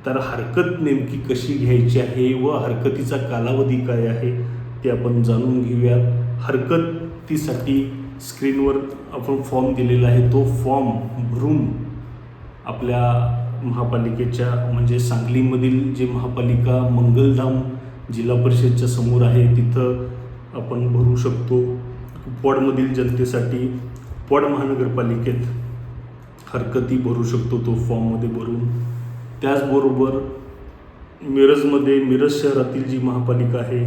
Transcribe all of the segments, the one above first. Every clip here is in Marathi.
तर हरकत नेमकी कशी घ्यायची आहे व हरकतीचा कालावधी काय आहे ते आपण जाणून घेऊयात. हरकतीसाठी स्क्रीनवर आपण फॉर्म दिलेला आहे, तो फॉर्म भरून आपल्या महापालिकेच्या म्हणजे सांगलीमधील जे महापालिका मंगलधाम जिल्हा परिषदच्या समोर आहे तिथं आपण भरू शकतो. कुपवाडमधील जनतेसाठी कुपवाड महानगरपालिकेत हरकती भरू शकतो तो फॉर्ममध्ये भरून. त्याचबरोबर मिरज शहरातील जी महापालिका आहे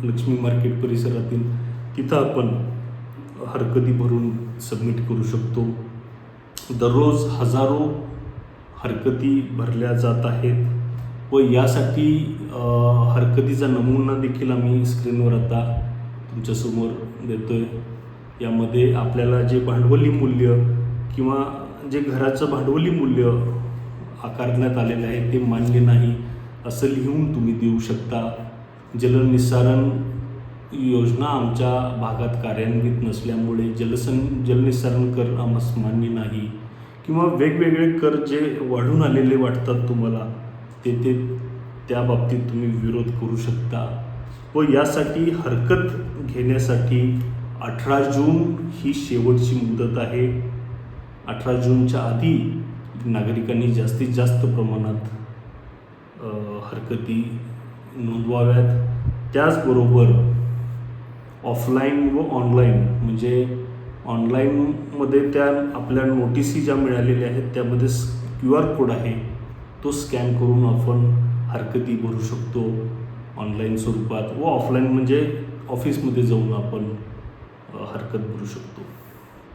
लक्ष्मी मार्केट परिसरातील तिथं आपण हरकती भरून सबमिट करू शकतो. दररोज हजारो हरकती भरल्या जात आहेत व यासाठी हरकतीचा नमुना देखील आम्ही स्क्रीनवर आता तुमच्यासमोर देतोय. यामध्ये आपल्याला जे भांडवली मूल्य किंवा जे घराचं भांडवली मूल्य आकारण्यात आलेलं आहे ते मान्य नाही असं लिहून तुम्ही देऊ शकता. जलनिस्सारण योजना आमच्या भागात कार्यान्वित नसल्यामुळे जलनिस्सारण कर आम्हास मान्य नाही किंवा वेगवेगळे कर जे वाढून आलेले वाटतात तुम्हाला ते त्या बाबतीत तुम्ही विरोध करू शकता. व यासाठी हरकत घेण्यासाठी 18 जून ही शेवटची मुदत आहे. 18 जूनच्या आधी नागरिकांनी जास्तीत जास्त प्रमाणात हरकती नोंदवाव्यात. त्याचबरोबर ऑफलाईन व ऑनलाईन म्हणजे ऑनलाईनमध्ये त्या आपल्या नोटिसी ज्या मिळालेल्या आहेत त्यामध्ये QR कोड आहे तो स्कॅन करून आपण हरकती भरू शकतो ऑनलाईन स्वरूपात व ऑफलाईन म्हणजे ऑफिसमध्ये जाऊन आपण हरकत भरू शकतो.